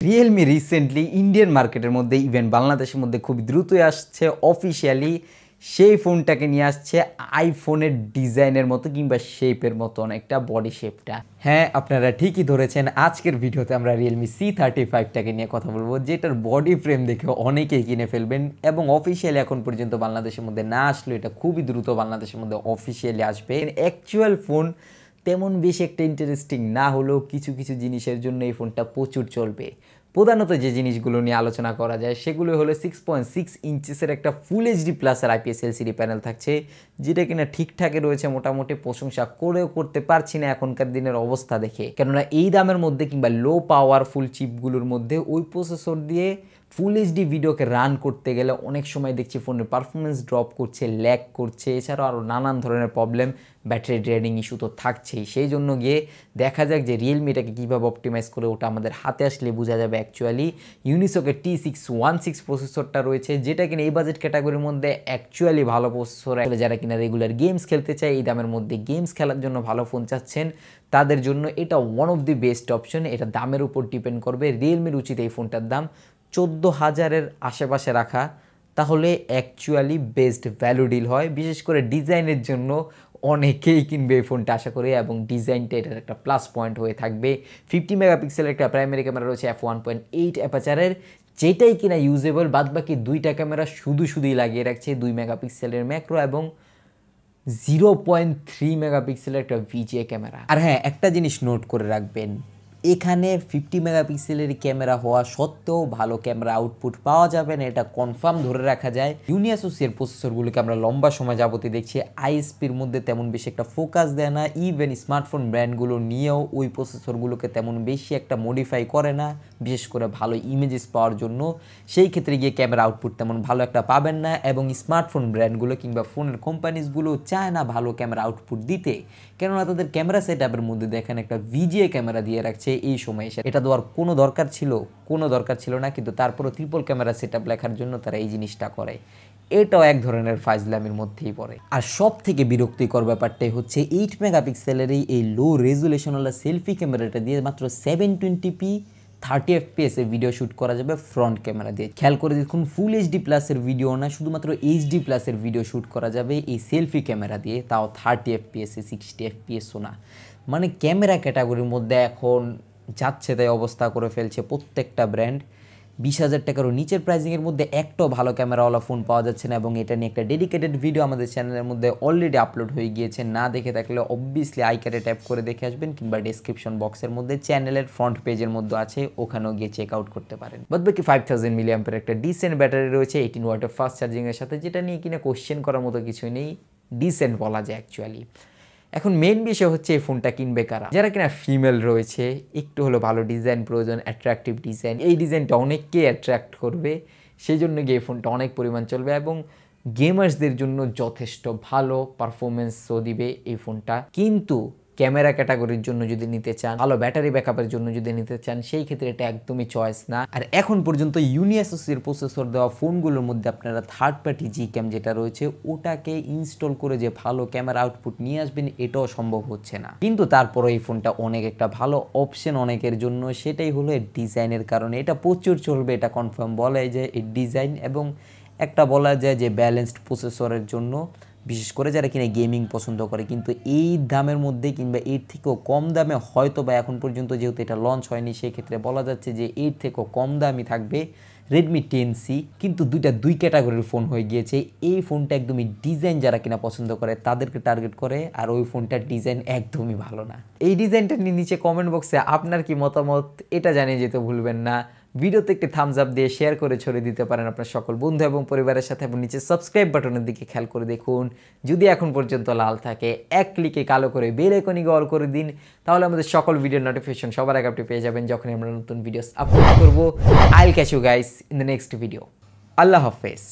Realme recently Indian মার্কেটের মধ্যে even বাংলাদেশের মধ্যে খুব দ্রুতই আসছে অফিসিয়ালি সেই ফোনটাকে নিয়ে আসছে আইফোনের ডিজাইনের মতো কিংবা শেপের মতো অনেকটা বডি শেপটা। হ্যাঁ, আপনারা ঠিকই ধরেছেন, আজকের ভিডিওতে আমরা রিয়েলমি C35টাকে নিয়ে কথা বলবো, যেটার বডি ফ্রেম দেখে অনেকেই কিনে ফেলবেন এবং অফিসিয়ালি এখন পর্যন্ত বাংলাদেশের মধ্যে না আসলেও এটা খুবই দ্রুত বাংলাদেশের মধ্যে অফিসিয়ালি আসবে। অ্যাকচুয়াল ফোন তেমন বেশি একটা ইন্টারেস্টিং না হলেও কিছু কিছু জিনিসের জন্য এই ফোনটা প্রচুর চলবে। প্রধানত যে জিনিসগুলো নিয়ে আলোচনা করা যায় সেগুলো হলো 6.6 ইঞ্চেসের একটা ফুল এইচডি প্লাসের আইপিএস এলসিডি প্যানেল থাকছে, যেটা কিনা ঠিকঠাকই রয়েছে, মোটামুটি প্রশংসা করেও করতে পারছি না এখনকার দিনের অবস্থা দেখে। কেননা এই দামের মধ্যে কিংবা লো পাওয়ারফুল চিপগুলোর মধ্যে ওই প্রসেসর দিয়ে ফুল এইচডি ভিডিওকে রান করতে গেলে অনেক সময় দেখছি ফোনের পারফরমেন্স ড্রপ করছে, ল্যাগ করছে, এছাড়াও আরও নানান ধরনের প্রবলেম, ব্যাটারি ড্রেনিং ইস্যু তো থাকছেই। সেই জন্য গিয়ে দেখা যাক যে রিয়েলমিটাকে কীভাবে অপটিমাইজ করে ওটা আমাদের হাতে আসলে বোঝা যাবে। অ্যাকচুয়ালি ইউনিসকের T616 প্রসেসরটা রয়েছে, যেটা কিনা এই বাজেট ক্যাটাগরির মধ্যে অ্যাকচুয়ালি ভালো প্রসেসর। যারা কিনা রেগুলার গেমস খেলতে চায়, এই দামের মধ্যে গেমস খেলার জন্য ভালো ফোন চাচ্ছেন, তাদের জন্য এটা one of the best option. এটা দামের উপর ডিপেন্ড করবে। রিয়েলমির উচিত এই ফোনটার দাম 14,000-এর আশেপাশে রাখা, তাহলে অ্যাকচুয়ালি বেস্ট ভ্যালু ডিল হয়। বিশেষ করে ডিজাইনের জন্য অনেকেই কিনবে এই ফোনটা আশা করি, এবং ডিজাইনটা এটার একটা প্লাস পয়েন্ট হয়ে থাকবে। 50 মেগাপিক্সেলের একটা প্রাইমারি ক্যামেরা রয়েছে f1.8 অ্যাপাচারের, যেটাই কিনা ইউজেবল। বাদবাকি দুইটা ক্যামেরা শুধুই লাগিয়ে রাখছে 2 মেগাপিক্সেলের ম্যাক্রো এবং 0.3 মেগাপিক্সেলের একটা ভিজিএ ক্যামেরা। আর হ্যাঁ, একটা জিনিস নোট করে রাখবেন, এখানে 50 মেগাপিক্সেলের ক্যামেরা হওয়া সত্ত্বেও ভালো ক্যামেরা আউটপুট পাওয়া যাবে না, এটা কনফার্ম ধরে রাখা যায়। ইউনিসোসের প্রসেসরগুলোকে আমরা লম্বা সময় যাবতীয় দেখছি আইএসপির মধ্যে তেমন বেশি একটা ফোকাস দেয় না। ইভেন স্মার্টফোন ব্র্যান্ডগুলো নিয়েও ওই প্রসেসরগুলোকে তেমন বেশি একটা মডিফাই করে না, বিশেষ করে ভালো ইমেজেস পাওয়ার জন্য। সেই ক্ষেত্রে গিয়ে ক্যামেরা আউটপুট তেমন ভালো একটা পাবেন না, এবং স্মার্টফোন ব্র্যান্ডগুলো কিংবা ফোনের কোম্পানিজগুলো চায় না ভালো ক্যামেরা আউটপুট দিতে, কেননা তাদের ক্যামেরা সেট আপের মধ্যে দেখেন একটা ভিজিএ ক্যামেরা দিয়ে রাখছে। এই সময় এসে এটা দেওয়ার কোনো দরকার ছিল না, কিন্তু তারপরও ট্রিপল ক্যামেরা সেট আপ লেখার জন্য তারা এই জিনিসটা করে। এটাও এক ধরনের ফাজলামির মধ্যেই পড়ে। আর সব থেকে বিরক্তিকর ব্যাপারটাই হচ্ছে 8 মেগাপিক্সেলের এই লো রেজুলেশনওয়ালা সেলফি ক্যামেরাটা দিয়ে মাত্র 720p 30 fps এ ভিডিও শ্যুট করা যাবে ফ্রন্ট ক্যামেরা দিয়ে। খেয়াল করে দেখুন, ফুল এইচডি প্লাসের ভিডিও না, শুধুমাত্র এইচডি প্লাসের ভিডিও শ্যুট করা যাবে এই সেলফি ক্যামেরা দিয়ে, তাও 30 fps এ, 60 fps না। মানে ক্যামেরা ক্যাটাগরির মধ্যে এখন যাচ্ছে তাই অবস্থা করে ফেলছে প্রত্যেকটা ব্র্যান্ড। 20,000 টাকারও নিচের প্রাইসিংয়ের মধ্যে একটাও ভালো ক্যামেরাওয়ালা ফোন পাওয়া যাচ্ছে না, এবং এটা নিয়ে একটা ডেডিকেটেড ভিডিও আমাদের চ্যানেলের মধ্যে অলরেডি আপলোড হয়ে গিয়েছে। না দেখে থাকলে অবভিয়াসলি আইকারে ট্যাপ করে দেখে আসবেন, কিংবা ডেসক্রিপশন বক্সের মধ্যে চ্যানেলের ফ্রন্ট পেজের মধ্যে আছে, ওখানেও গিয়ে চেক আউট করতে পারেন। বাদবাকি 5000 মিলিঅ্যাম্পের একটা ডিসেন্ট ব্যাটারি রয়েছে 18 ওয়াটের ফাস্ট চার্জিংয়ের সাথে, যেটা নিয়ে কিনা কোশ্চেন করার মতো কিছুই নেই, ডিসেন্ট বলা যায় অ্যাকচুয়ালি। এখন মেন বিষয় হচ্ছে এই ফোনটা কিনবে কারা। যারা কিনা ফিমেল রয়েছে, একটু হলো ভালো ডিজাইন প্রয়োজন, অ্যাট্রাকটিভ ডিজাইন, এই ডিজাইনটা অনেককে অ্যাট্রাক্ট করবে, সেই জন্য গিয়ে এই ফোনটা অনেক পরিমাণ চলবে, এবং গেমার্সদের জন্য যথেষ্ট ভালো পারফরমেন্সও দিবে এই ফোনটা। কিন্তু ক্যামেরা ক্যাটাগরির জন্য যদি নিতে চান, ভালো ব্যাটারি ব্যাকআপের জন্য যদি নিতে চান, সেই ক্ষেত্রে এটা একদমই চয়েস না। আর এখন পর্যন্ত ইউনিসোসের প্রসেসর দেওয়া ফোনগুলোর মধ্যে আপনারা থার্ড পার্টি জি ক্যাম যেটা রয়েছে ওটাকে ইনস্টল করে যে ভালো ক্যামেরা আউটপুট নিয়ে আসবেন, এটাও সম্ভব হচ্ছে না। কিন্তু তারপরে এই ফোনটা অনেক একটা ভালো অপশন অনেকের জন্য, সেটাই হলো এর ডিজাইনের কারণে। এটা প্রচুর চলবে, এটা কনফার্ম বলা যায় যে এর ডিজাইন, এবং একটা বলা যায় যে ব্যালেন্সড প্রসেসরের জন্য, বিশেষ করে যারা কিনা গেমিং পছন্দ করে। কিন্তু এই দামের মধ্যে কিংবা এর থেকেও কম দামে হয়তো বা এখন পর্যন্ত যেহেতু এটা লঞ্চ হয়নি, সেই ক্ষেত্রে বলা যাচ্ছে যে এর থেকেও কম দামই থাকবে Redmi 10C। কিন্তু দুই ক্যাটাগরির ফোন হয়ে গিয়েছে। এই ফোনটা একদমই ডিজাইন যারা কিনা পছন্দ করে তাদেরকে টার্গেট করে, আর ওই ফোনটার ডিজাইন একদমই ভালো না। এই ডিজাইনটা নিয়ে নিচে কমেন্ট বক্সে আপনার কি মতামত এটা জানিয়ে যেতে ভুলবেন না। ভিডিওতে একটি থামস আপ দিয়ে শেয়ার করে ছড়িয়ে দিতে পারেন আপনার সকল বন্ধু এবং পরিবারের সাথে, এবং নিচে সাবস্ক্রাইব বাটনের দিকে খেয়াল করে দেখুন, যদি এখন পর্যন্ত লাল থাকে এক ক্লিকে কালো করে বেল আইকনে অল করে দিন, তাহলে আমাদের সকল ভিডিওর নোটিফিকেশন সবার আগে আপনি পেয়ে যাবেন যখন আমরা নতুন ভিডিওস আপলোড করব। I will catch you guys in the next video. আল্লাহ হাফেজ।